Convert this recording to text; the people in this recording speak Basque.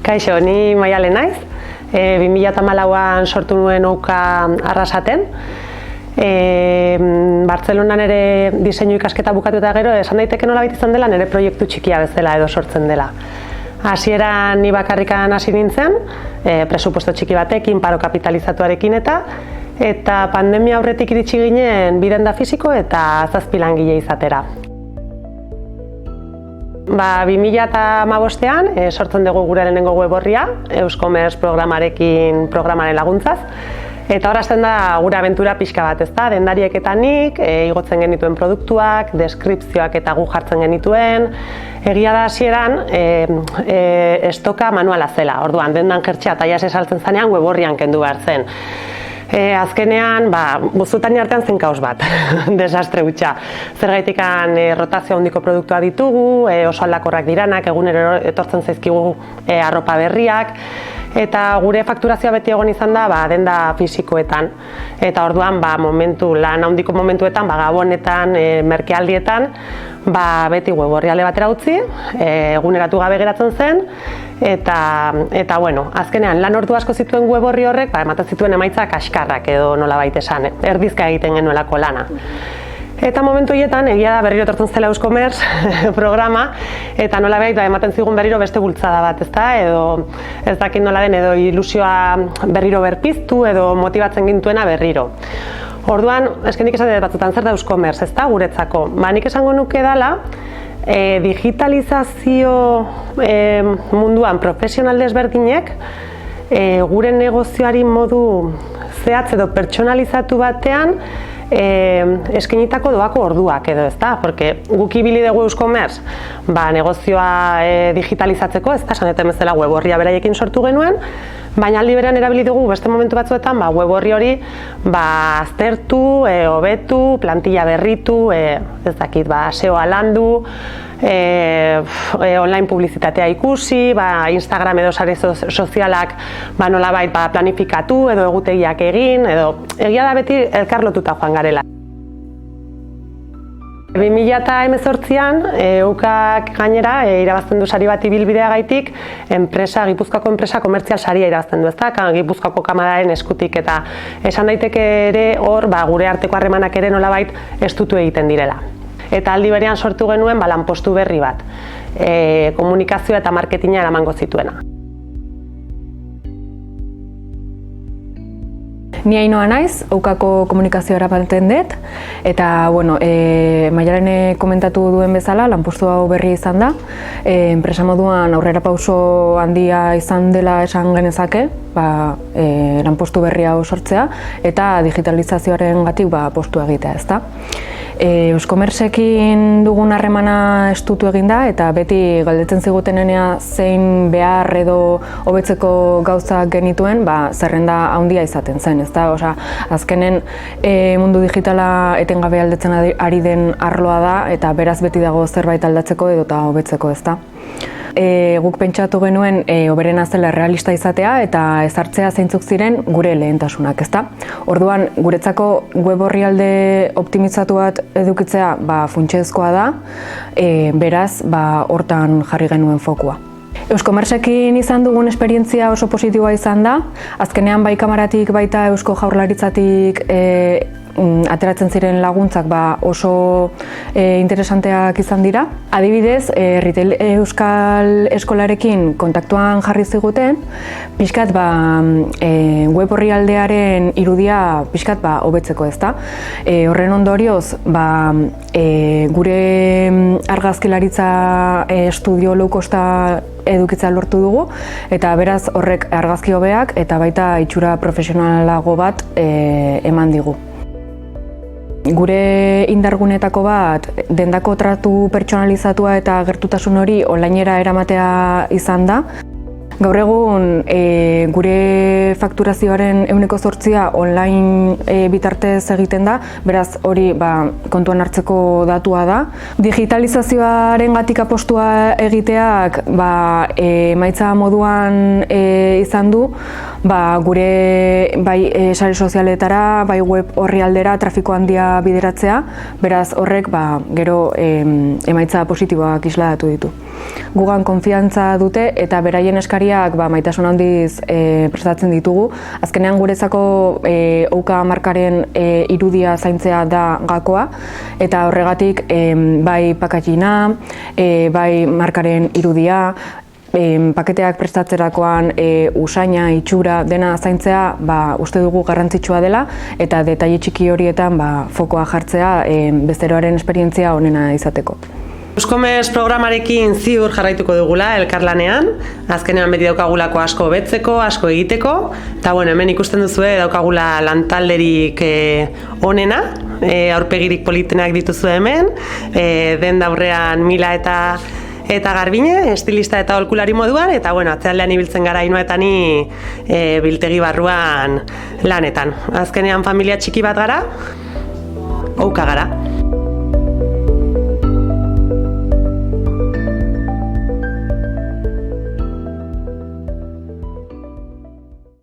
Kaixo, ni Maialen naiz. 2014an sortu nuen Ouka Arrasaten. Bartzelonan ere diseinu ikasketa bukatu eta gero, esan daiteke nolabait izan dela nire proiektu txikia bezala edo sortzen dela. Hasieran ni bakarrikan hasi nintzen, presupuesto txiki batekin, paro kapitalizatuarekin eta pandemia aurretik iritsi ginen bidenda fisiko eta 7 langile izatera. 2015an sortzen dugu gure lehenengo web orria, Euskomerz programaren laguntzaz. Eta hor hasten da gure abentura pixka bat, ezta? Dendariek eta nik, igotzen genituen produktuak, deskripzioak eta gu jartzen genituen. Egia da hasieran estoka manuala zela, orduan dendan jertxea eta jas esaltzen zanean web orrian kendu behar zen. Azkenean, buzutan artean zen kaos bat, desastre hutsa. Zergaitikan rotazio handiko produktua ditugu, oso aldakorrak diranak, egunero etortzen zaizkigu arropa berriak, eta gure fakturazioa beti egon izan da denda fisikoetan. Eta orduan, lan handiko momentuetan, gabonetan, merkealdietan, beti web orrialde batera utzi, eguneratu gabe geratzen zen, eta bueno, azkenean lan ordu asko zituen web orri horrek, ematen zituen emaitza kaskarrak edo nolabait esan, erdizka egiten genuelako lana. Eta momentu horietan, egia da berriro etortzen zela Euskomerz programa, eta nolabait ematen zigun berriro beste bultzada bat, ezta? Edo ez dakit nola den, edo ilusioa berriro berpiztu, edo motibatzen gintuena berriro. Orduan, eskendik esan dut batzutan, zer da Euskomerz, ezta? Guretzako. Nik esango nuke dela, digitalizazio munduan profesional desberdinek gure negozioari modu zehatz edo pertsonalizatu batean eskenitako doako orduak edo, ezta? Porque guk ibili dugu Euskomerz negozioa digitalizatzeko, ezta? Esan duten bezala web orria beraiekin sortu genuen, baina aldi berean erabili dugu beste momentu batzuetan web orri hori aztertu, hobetu, plantilla berritu, ez dakit, SEOa landu, online publizitatea ikusi, Instagram edo sare sozialak nolabait planifikatu edo egutegiak egin, edo egia da beti elkarlotuta joan garela. 2018an, Eukak gainera irabazten du sari bat ibilbideagaitik, Gipuzkoako enpresa komertzial saria irabazten du, ezta? Gipuzkoako kamararen eskutik, eta esan daiteke ere hor gure arteko harremanak ere nolabait estutu egiten direla. Eta aldi berean sortu genuen lanpostu berri bat, komunikazioa eta marketinga eramango zituena. Ni Ainhoa naiz, Eukako komunikazioa erabaten dut, eta Maialen komentatu duen bezala, lanpostu hau berri izan da. Enpresa moduan aurrera pauso handia izan dela esan genezake, lanpostu berri hau sortzea, eta digitalizazioaren gatik postua egitea, ezta? Euskomerzekin dugun harremana estutu egin da, eta beti galdetzen zigutenenea zein behar edo hobetzeko gauzak genituen, zerrenda handia izaten zen, ezta? Azkenen mundu digitala etengabe aldatzen ari den arloa da, eta beraz beti dago zerbait aldatzeko edo eta hobetzeko, ezta? Guk pentsatu genuen hoberena zela realista izatea eta ezartzea zeintzuk ziren gure lehentasunak, ezta? Orduan, guretzako web orrialde optimizatu bat edukitzea funtsezkoa da, beraz, hortan jarri genuen fokua. Euskomerzekin izan dugun esperientzia oso positiboa izan da, azkenean bai kamaratik baita Eusko Jaurlaritzatik ateratzen ziren laguntzak oso interesanteak izan dira. Adibidez, Retail Euskal Eskolarekin kontaktuan jarri ziguten, pixkat web orrialdearen irudia pixkat hobetzeko, ezta? Horren ondorioz, gure argazkilaritza estudio low-costa edukitza lortu dugu, eta beraz horrek argazki hobeak eta baita itxura profesionalago bat eman digu. Gure indargunetako bat dendako tratu pertsonalizatua eta gertutasun hori onlinera eramatea izan da. Gaur egun gure fakturazioaren 8% online bitartez egiten da, beraz hori kontuan hartzeko datua da. Digitalizazioaren gatik apostua egiteak emaitza moduan izan du, gure bai sare sozialetara, bai web orrialdera trafiko handia bideratzea, beraz horrek gero emaitza positiboak isladatu ditu. Gugan konfiantza dute eta beraien eskariak maitasun handiz prestatzen ditugu. Azkenean guretzako Ouka markaren irudia zaintzea da gakoa eta horregatik bai packagina, bai markaren irudia, paketeak prestatzerakoan usaina, itxura, dena zaintzea uste dugu garrantzitsua dela eta detaile txiki horietan fokoa jartzea bezeroaren esperientzia onena izateko. Euskomes programarekin ziur jarraituko dugula elkarlanean, azkenean beti daukagulako asko hobetzeko, asko egiteko, eta hemen ikusten duzue daukagula lantalderik onena, aurpegirik politenak dituzu hemen, den aurrean Mila eta Garbine, estilista eta aholkulari moduan, eta atzealdean ibiltzen gara Ainhoa eta ni biltegi barruan lanetan. Azkenean familia txiki bat gara, Ouka gara.